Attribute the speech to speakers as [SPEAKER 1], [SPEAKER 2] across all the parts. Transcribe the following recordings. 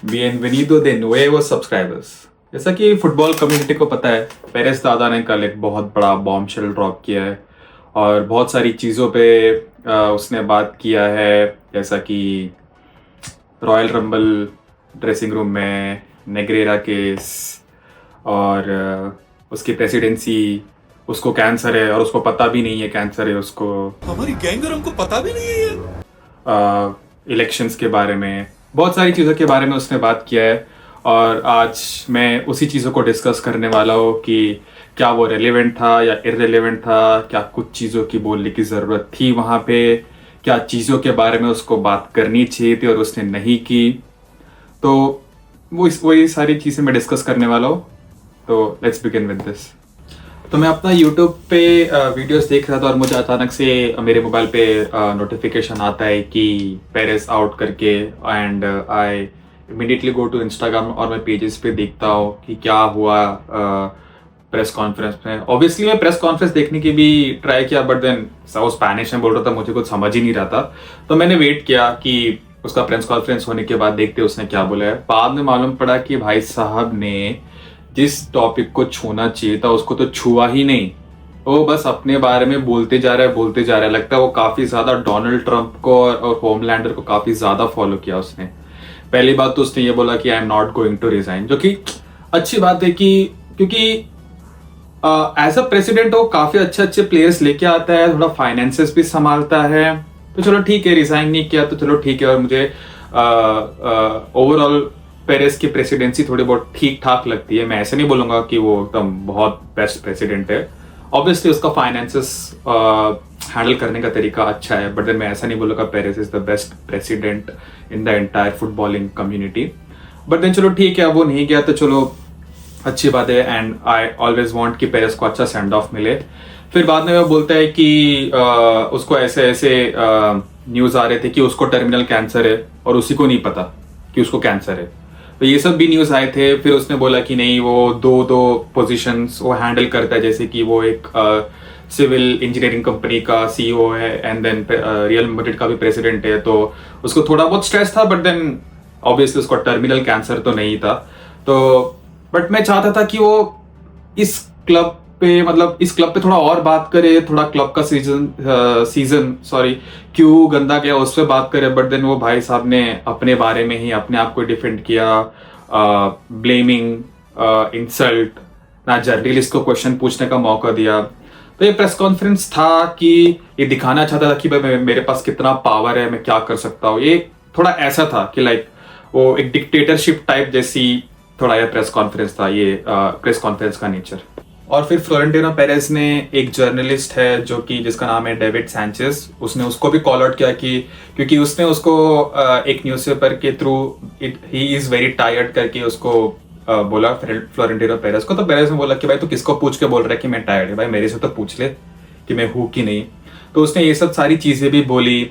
[SPEAKER 1] Bienvenido de nuevo subscribers। जैसा कि football community को पता है, पेरेस दादा ने कल एक बहुत बड़ा बॉम्बशेल ड्रॉप किया है और बहुत सारी चीज़ों पे उसने बात किया है, जैसा कि रॉयल रंबल ड्रेसिंग रूम में नेग्रेरा केस और उसकी प्रेसिडेंसी, उसको कैंसर है और उसको पता भी नहीं है कैंसर है उसको,
[SPEAKER 2] हमारी गैंग और हमको पता भी नहीं है।
[SPEAKER 1] इलेक्शंस के बारे में, बहुत सारी चीज़ों के बारे में उसने बात किया है। और आज मैं उसी चीज़ों को डिस्कस करने वाला हूँ कि क्या वो रेलेवेंट था या इररेलेवेंट था, क्या कुछ चीज़ों की बोलने की ज़रूरत थी वहाँ पे, क्या चीज़ों के बारे में उसको बात करनी चाहिए थी और उसने नहीं की। तो वही सारी चीज़ें मैं डिस्कस करने वाला हूँ। तो लेट्स बिगिन विद दिस। तो मैं अपना यूट्यूब पे वीडियोस देख रहा था और मुझे अचानक से मेरे मोबाइल पे नोटिफिकेशन आता है कि पेरेस आउट करके, and I immediately go to Instagram और मैं पेजेस पे देखता हूँ कि क्या हुआ प्रेस कॉन्फ्रेंस में। ऑब्वियसली मैं प्रेस कॉन्फ्रेंस देखने की भी ट्राई किया, बट देन वो स्पेनिश में बोल रहा था, मुझे कुछ समझ ही नहीं रहा था। तो मैंने वेट किया कि उसका प्रेस कॉन्फ्रेंस होने के बाद देखते उसने क्या बोला है। बाद में मालूम पड़ा कि भाई साहब ने जिस टॉपिक को छूना चाहिए था उसको तो छुआ ही नहीं। वो बस अपने बारे में बोलते जा रहा है। लगता है वो काफी ज्यादा डोनाल्ड ट्रंप को और होमलैंडर को काफी ज्यादा फॉलो किया उसने। पहली बात तो उसने ये बोला कि I am not going to resign, जो कि अच्छी बात है कि क्योंकि एज अ प्रेसिडेंट वो काफी अच्छे प्लेयर्स लेके आता है, थोड़ा फाइनेंसेस भी संभालता है। तो चलो ठीक है, रिजाइन नहीं किया तो चलो ठीक है। और मुझे ओवरऑल पेरेस की प्रेसिडेंसी थोड़ी बहुत ठीक ठाक लगती है। मैं ऐसे नहीं बोलूंगा कि वो एकदम बहुत बेस्ट प्रेसिडेंट है। ऑब्वियसली उसका फाइनेंसेस हैंडल करने का तरीका अच्छा है, बट देन मैं ऐसा नहीं बोलूंगा Perez is the best president in the entire footballing community. But then चलो ठीक है, अब वो नहीं गया तो चलो अच्छी बात है। एंड आई ऑलवेज वांट कि पेरेस को अच्छा सेंड ऑफ मिले। फिर बाद में वो बोलता है कि उसको ऐसे ऐसे न्यूज आ रहे थे कि उसको टर्मिनल कैंसर है और उसी को नहीं पता कि उसको कैंसर है। तो ये सब भी न्यूज आए थे। फिर उसने बोला कि नहीं, वो दो पोजीशंस वो हैंडल करता है, जैसे कि वो एक सिविल इंजीनियरिंग कंपनी का सीईओ है एंड देन रियल मैड्रिड का भी प्रेसिडेंट है। तो उसको थोड़ा बहुत स्ट्रेस था, बट देन ऑब्वियसली उसको टर्मिनल कैंसर तो नहीं था। तो बट मैं चाहता था कि वो इस क्लब पे थोड़ा और बात करे, थोड़ा क्लब का सीजन क्यों गंदा गया उस पर बात करे। बट देन वो भाई साहब ने अपने बारे में ही अपने आप को डिफेंड किया, ब्लेमिंग, इंसल्ट, ना जर्नलिस्ट को क्वेश्चन पूछने का मौका दिया। तो ये प्रेस कॉन्फ्रेंस था कि ये दिखाना चाहता था कि भाई मेरे पास कितना पावर है, मैं क्या कर सकता हूँ। ये थोड़ा ऐसा था कि लाइक वो एक डिक्टेटरशिप टाइप जैसी थोड़ा ये प्रेस कॉन्फ्रेंस था, ये प्रेस कॉन्फ्रेंस का नेचर। और फिर फ्लोरेंटिनो पेरेस ने, एक जर्नलिस्ट है जो कि जिसका नाम है डेविड सैंचेज, उसने उसको भी कॉल आउट किया कि क्योंकि उसने उसको एक न्यूज़पेपर के through he is very tired करके उसको बोला फ्लोरेंटिनो पेरेस को। तो पेरेस ने बोला कि भाई तू किसको पूछ के बोल रहा है कि मैं टायर्ड है, भाई मेरे से तो पूछ ले कि मैं हूँ कि नहीं। तो उसने ये सब सारी चीजें भी बोली।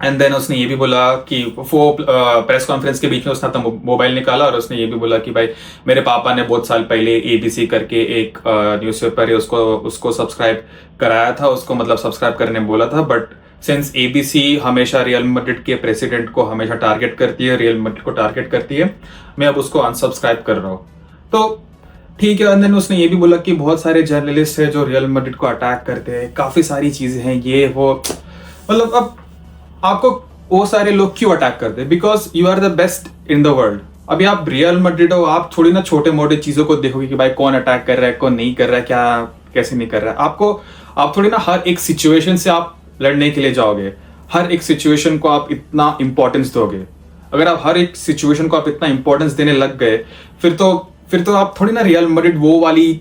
[SPEAKER 1] एंड देन उसने ये भी बोला कि वो प्रेस कॉन्फ्रेंस के बीच में उसने अपना मोबाइल निकाला और उसने ये भी बोला कि भाई मेरे पापा ने बहुत साल पहले एबीसी करके एक न्यूज़पेपर है उसको सब्सक्राइब कराया था, उसको मतलब सब्सक्राइब करने बोला था। बट सिंस एबीसी हमेशा रियल मैड्रिड के प्रेसिडेंट को हमेशा टारगेट करती है, रियल मैड्रिड को टारगेट करती है, मैं अब उसको अनसब्सक्राइब कर रहा हूँ। तो ठीक है। एंड देन उसने ये भी बोला कि बहुत सारे जर्नलिस्ट है जो रियल मैड्रिड को अटैक करते हैं, काफी सारी चीजें हैं ये वो। मतलब अब आपको वो सारे लोग क्यों अटैक करते हैं? Because you are the best in the world. अभी आप रियल मैड्रिड हो, आप थोड़ी ना छोटे मोटे चीजों को देखोगे कि भाई कौन अटैक कर रहा है, कौन नहीं कर रहा है, क्या कैसे नहीं कर रहा है। आप थोड़ी ना हर एक सिचुएशन से आप लड़ने के लिए जाओगे, हर एक सिचुएशन को आप इतना इंपॉर्टेंस दोगे। अगर आप हर एक सिचुएशन को आप इतना इंपॉर्टेंस देने लग गए, फिर तो आप थोड़ी ना रियल मैड्रिड वो वाली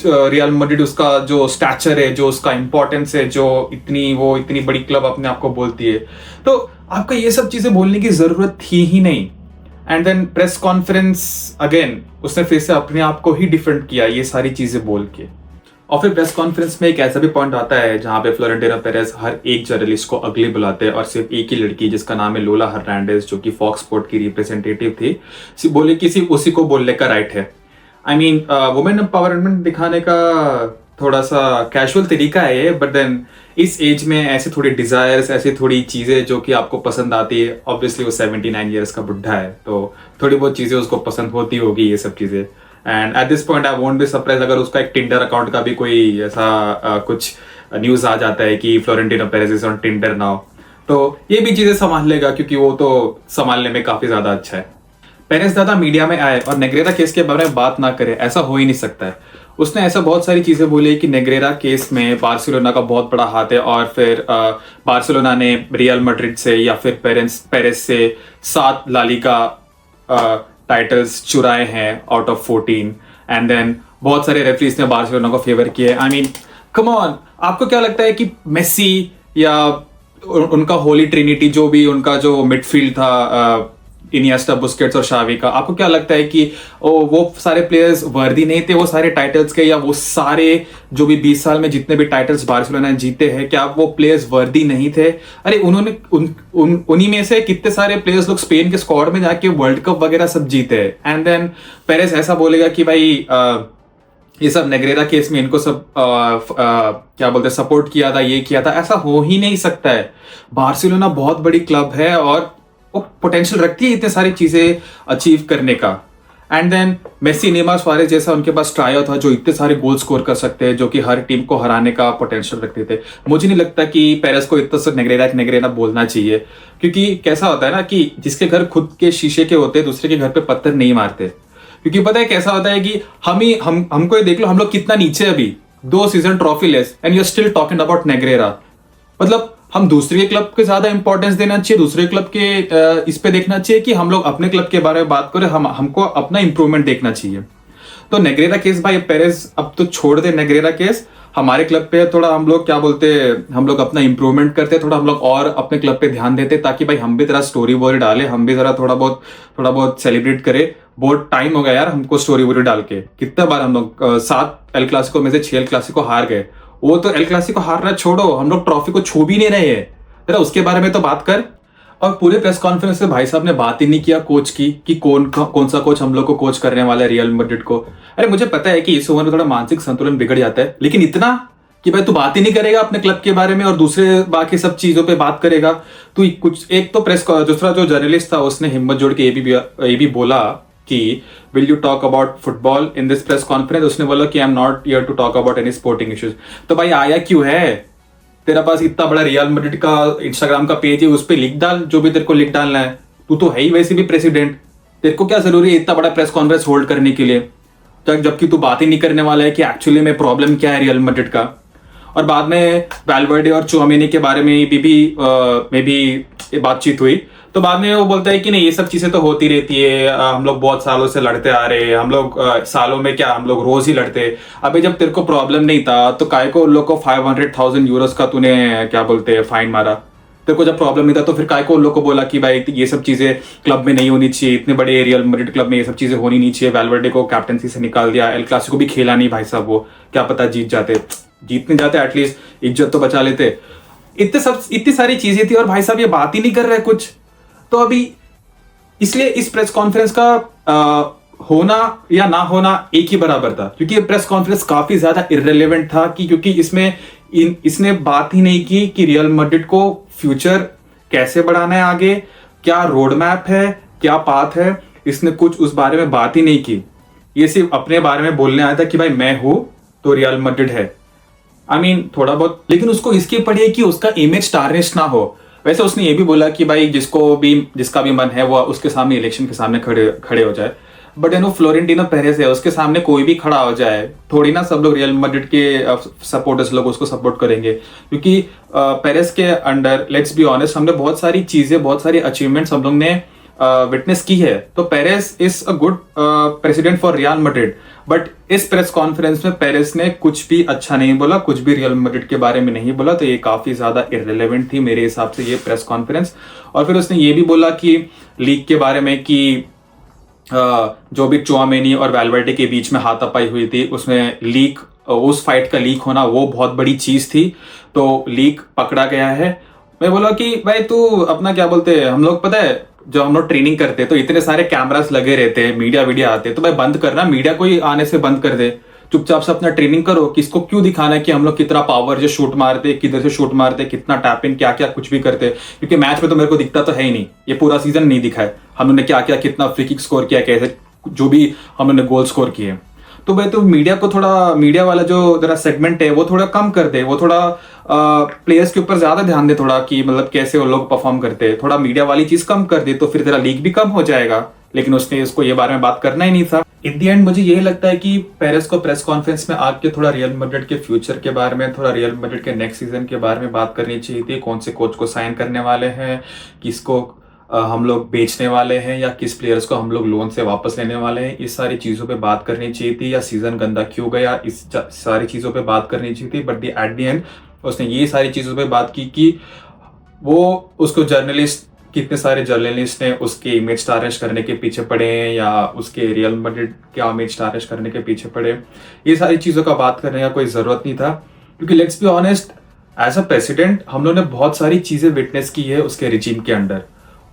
[SPEAKER 1] रियल मैड्रिड उसका जो स्टैचर है, जो उसका इंपॉर्टेंस है, जो इतनी बड़ी क्लब अपने आप को बोलती है, तो आपको ये सब चीजें बोलने की जरूरत थी ही नहीं। And then press conference again उसने फिर से अपने आप को ही डिफेंड किया ये सारी चीजें बोल के। और फिर प्रेस कॉन्फ्रेंस में एक ऐसा भी पॉइंट आता है जहां पे फ्लोरेंटिनो पेरेस हर एक जर्नलिस्ट को अगली बुलाते हैं और सिर्फ एक ही लड़की जिसका नाम है लोला हर्नांडेज, जो कि फॉक्स स्पोर्ट की रिप्रेजेंटेटिव थी, बोले कि सिर्फ उसी को बोलने का राइट है। आई मीन वुमेन एम्पावरमेंट दिखाने का थोड़ा सा कैजुअल तरीका है ये, बट देन इस एज में ऐसी थोड़ी डिजायर्स, ऐसी थोड़ी चीजें जो कि आपको पसंद आती है, ऑब्वियसली वो 79 ईयर्स का बुढ़ा है तो थोड़ी बहुत चीजें उसको पसंद होती होगी ये सब चीजें। And at this point I won't be surprise अगर उसका एक टिंडर अकाउंट का भी कोई ऐसा कुछ न्यूज आ जाता है कि Florentino Perez is on Tinder now, तो ये भी चीजें संभाल लेगा क्योंकि वो तो संभालने में काफी ज्यादा अच्छा है। पेरेज दादा मीडिया में आए और नेग्रेरा केस के बारे में बात ना करे, ऐसा हो ही नहीं सकता है। उसने ऐसा बहुत सारी चीजें बोली कि नेग्रेरा केस में बार्सिलोना का बहुत बड़ा हाथ है और फिर बार्सिलोना ने रियल मैड्रिड से या फिर पेरेज से 7 लालिगा टाइटल्स चुराए हैं आउट ऑफ 14 एंड देन बहुत सारे रेफरीज ने बार्सिलोना को फेवर किए। आई मीन कम ऑन, आपको क्या लगता है कि मेसी या उनका होली ट्रिनिटी जो भी उनका जो मिडफील्ड था इनिएस्टा, बुस्केट्स और शावी का, आपको क्या लगता है कि वो सारे प्लेयर्स वर्दी नहीं थे वो सारे टाइटल्स के, या वो सारे जो भी 20 साल में जितने भी टाइटल्स बार्सिलोना ने जीते हैं क्या वो प्लेयर्स वर्दी नहीं थे? अरे उन्होंने उन्हीं में से कितने सारे प्लेयर्स लोग स्पेन के स्क्वाड में जाके वर्ल्ड कप वगैरह सब जीते हैं। एंड देन पेरेस ऐसा बोलेगा कि भाई ये सब नेग्रेरा केस में इनको सब क्या बोलते हैं सपोर्ट किया था, ये किया था, ऐसा हो ही नहीं सकता है। बार्सिलोना बहुत बड़ी क्लब है और वो पोटेंशियल रखती है इतने सारी चीजें अचीव करने का। And then Messi, Neymar, Suarez जैसा उनके पास ट्रायो था जो इतने सारे गोल स्कोर कर सकते हैं, जो कि हर टीम को हराने का पोटेंशियल रखते थे। मुझे नहीं लगता कि पेरेस को इतना सब नेग्रेरा बोलना चाहिए, क्योंकि कैसा होता है ना कि जिसके घर खुद के शीशे के होते हैं दूसरे के घर पे पत्थर नहीं मारते। क्योंकि पता है कैसा होता है कि हमको देख लो, हम लोग कितना नीचे अभी, 2 season trophy less and you are still talking about Negreira. मतलब हम दूसरे के क्लब के ज्यादा इंपॉर्टेंस देना चाहिए, दूसरे क्लब के इस पे देखना चाहिए कि हम लोग अपने क्लब के बारे में बात करें, हमको अपना इंप्रूवमेंट देखना चाहिए। तो नेग्रेरा केस भाई पेरेस अब तो छोड़ दे नेग्रेरा केस, हमारे क्लब पे थोड़ा हम लोग क्या बोलते हैं, हम लोग अपना इंप्रूवमेंट करते, थोड़ा हम लोग और अपने क्लब पे ध्यान देते ताकि भाई हम भी जरा स्टोरी बोरी डाले, हम भी जरा थोड़ा बहुत सेलिब्रेट करें। बहुत टाइम हो गया यार हमको स्टोरी बोरी डाल के, कितने बार हम लोग 7 एल क्लासिको में से 6 एल क्लासिको हार गए। वो तो एल क्लासिको हारना छोड़ो, हम लोग ट्रॉफी को छू भी नहीं रहे हैं, जरा उसके बारे में तो बात कर। और पूरे प्रेस कॉन्फ्रेंस में भाई साहब ने बात ही नहीं किया कोच की कि कौन सा कोच हम लोग को कोच करने वाला है रियल मैड्रिड को। अरे मुझे पता है कि इस उम्र में थोड़ा मानसिक संतुलन बिगड़ जाता है, लेकिन इतना कि भाई तू बात ही नहीं करेगा अपने क्लब के बारे में और दूसरे बाकी सब चीजों पे बात करेगा तू कुछ। एक तो दूसरा जो जर्नलिस्ट था उसने हिम्मत जोड़ के ये भी बोला कि will you talk about football in this press conference. उसने बोला कि I am not here to talk about any sporting issues. तो भाई आया क्यों है? तेरा पास इतना बड़ा रियल मैड्रिड का इंस्टाग्राम का पेज है, उस पर लिख डाल जो भी तेरे को लिख डालना है। तू तो है ही वैसे भी प्रेसिडेंट, तेरे को क्या जरूरी है इतना बड़ा प्रेस कॉन्फ्रेंस होल्ड करने के लिए, जबकि तू बात ही नहीं करने वाला है कि एक्चुअली में प्रॉब्लम क्या है रियल मैड्रिड का। और बाद में वैल्वर्डे और चुआमेनी के बारे में भी बातचीत हुई, तो बाद में वो बोलता है कि नहीं ये सब चीजें तो होती रहती है, हम लोग बहुत सालों से लड़ते आ रहे हैं, हम लोग सालों में क्या हम लोग रोज ही लड़ते। अभी जब तेरे को प्रॉब्लम नहीं था तो काय को उन लोग को 500,000 यूरोस का तूने क्या बोलते हैं फाइन मारा? तेरे को जब प्रॉब्लम नहीं था तो फिर काय को उन लोग को बोला कि भाई ये सब चीजें क्लब में नहीं होनी चाहिए, इतने बड़े रियल मैड्रिड क्लब में ये सब चीजें होनी नहीं चाहिए। वैल्वर्डे को कैप्टनसी से निकाल दिया, एल क्लासिको भी खेला नहीं भाई साहब, वो क्या पता जीतने जाते एटलीस्ट इज्जत तो बचा लेते। इतनी सारी चीजें थी और भाई साहब ये बात ही नहीं कर रहे कुछ। तो अभी इसलिए इस प्रेस कॉन्फ्रेंस का होना या ना होना एक ही बराबर था, क्योंकि ये प्रेस कॉन्फ्रेंस काफी ज्यादा इररिलेवेंट था क्योंकि इसने बात ही नहीं की कि रियल मैड्रिड को फ्यूचर कैसे बढ़ाना है आगे, क्या रोड मैप है, क्या पाथ है, इसने कुछ उस बारे में बात ही नहीं की। ये सिर्फ अपने बारे में बोलने आया था कि भाई मैं हूं तो रियल मैड्रिड है। आई मीन थोड़ा बहुत, लेकिन उसको इसकी पड़ी है कि उसका इमेज टार्निश ना हो। वैसे उसने ये भी बोला कि भाई जिसका भी मन है वो उसके सामने इलेक्शन के सामने खड़े हो जाए, बट फ्लोरेंटिनो पेरेस है, उसके सामने कोई भी खड़ा हो जाए थोड़ी ना सब लोग रियल मैड्रिड के सपोर्टर्स लोग उसको सपोर्ट करेंगे, क्योंकि पेरेस के अंडर लेट्स बी ऑनेस्ट हमने बहुत सारी चीजें, बहुत सारी अचीवमेंट्स हम लोग ने विटनेस की है। तो Perez is a good president for Real Madrid, but इस प्रेस कॉन्फ्रेंस में पेरेस ने कुछ भी अच्छा नहीं बोला, कुछ भी रियल मैड्रिड के बारे में नहीं बोला। तो ये काफी ज्यादा इररिलेवेंट थी मेरे हिसाब से ये प्रेस कॉन्फ्रेंस। और फिर उसने ये भी बोला कि लीग के बारे में कि जो भी चुआमेनी और वैल्वर्डे के बीच में हाथापाई हुई थी उसमें लीक, उस फाइट का लीक होना वो बहुत बड़ी चीज थी, तो लीक पकड़ा गया है। मैं बोला कि भाई तू अपना क्या बोलते हैं, हम लोग पता है जब हम लोग ट्रेनिंग करते तो इतने सारे कैमरास लगे रहते हैं, मीडिया आते, तो भाई बंद करना, मीडिया को ही आने से बंद कर दे। चुपचाप से अपना ट्रेनिंग करो कि इसको क्यों दिखाना है कि हम लोग कितना पावर जो शूट मारते, किधर से शूट मारते, कितना टैप इन, क्या क्या कुछ भी करते, क्योंकि मैच में तो मेरे को दिखता तो है ही नहीं, ये पूरा सीजन नहीं दिखा है हम लोगों ने क्या क्या कितना फ्री किक स्कोर किया, कैसे जो भी हम लोगों ने गोल स्कोर किए। तो भाई तो मीडिया को थोड़ा, मीडिया वाला जो जरा सेगमेंट है वो थोड़ा कम कर दे, वो थोड़ा प्लेयर्स के ऊपर ज्यादा ध्यान दे थोड़ा, कि मतलब कैसे वो लोग परफॉर्म करते हैं, थोड़ा मीडिया वाली चीज कम कर दे तो फिर तेरा लीग भी कम हो जाएगा। लेकिन उसने इसको ये बारे में बात करना ही नहीं था। इन दी एंड मुझे यही लगता है कि पेरेस को प्रेस कॉन्फ्रेंस में आके थोड़ा रियल मैड्रिड के फ्यूचर के बारे में, थोड़ा रियल मैड्रिड के नेक्स्ट सीजन के बारे में बात करनी चाहिए थी। कौन से कोच को साइन करने वाले हैं, किसको हम लोग बेचने वाले हैं, या किस प्लेयर्स को हम लोग लोन से वापस लेने वाले हैं, इस सारी चीजों पे बात करनी चाहिए थी। या सीजन गंदा क्यों गया, इस सारी चीजों पे बात करनी चाहिए थी। बट एट द एंड उसने ये सारी चीजों पे बात की कि वो उसको जर्नलिस्ट, कितने सारे जर्नलिस्ट ने उसके इमेज टारनिश करने के पीछे पड़े हैं, या उसके रियल मैड्रिड के इमेज टारनिश करने के पीछे पड़े। ये सारी चीजों का बात करने का कोई जरूरत नहीं था, क्योंकि let's be honest, as a president हम लोगों ने बहुत सारी चीजें विटनेस की है उसके रिजीम के अंडर।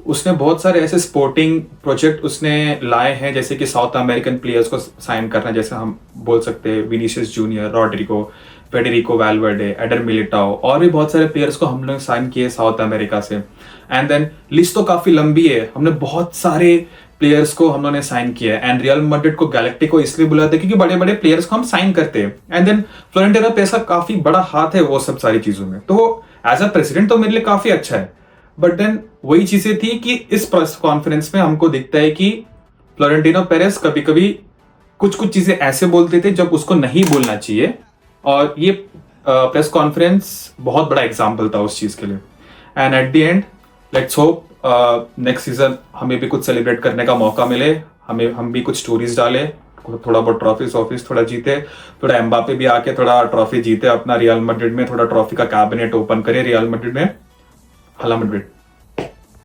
[SPEAKER 1] उसने बहुत सारे ऐसे स्पोर्टिंग प्रोजेक्ट उसने लाए हैं, जैसे कि साउथ अमेरिकन प्लेयर्स को साइन करना, जैसे हम बोल सकते हैं Vinicius Junior, Rodrigo, Federico Valverde, Eder Militao, और भी बहुत सारे प्लेयर्स को हम लोग साइन किए साउथ अमेरिका से। एंड देन लिस्ट तो काफी लंबी है, हमने बहुत सारे प्लेयर्स को हम लोगों ने साइन किया है। एंड रियल मैड्रिड को गैलेक्टिको इसलिए बुलाते हैं क्योंकि बड़े बड़े प्लेयर्स को हम साइन करते हैं। एंड देन फ्लोरेंटिनो पेरेस का काफी बड़ा हाथ है वो सब सारी चीजों में, तो वो एज अ प्रेसिडेंट तो मेरे लिए काफी अच्छा है। बट देन वही चीजें थी कि इस प्रेस कॉन्फ्रेंस में हमको दिखता है कि फ्लोरेंटिनो पेरेस कभी कभी कुछ कुछ चीजें ऐसे बोलते थे जब उसको नहीं बोलना चाहिए, और ये प्रेस कॉन्फ्रेंस बहुत बड़ा एग्जाम्पल था उस चीज के लिए। And at the end let's hope next season हमें भी कुछ सेलिब्रेट करने का मौका मिले, हम भी कुछ स्टोरीज डालें, थोड़ा बहुत ट्रॉफीज थोड़ा जीते, थोड़ा एम्बापे भी आके थोड़ा ट्रॉफी जीते अपना रियल मैड्रिड में, थोड़ा ट्रॉफी का कैबिनेट ओपन करे रियल मैड्रिड में। हाला मैड्रिड।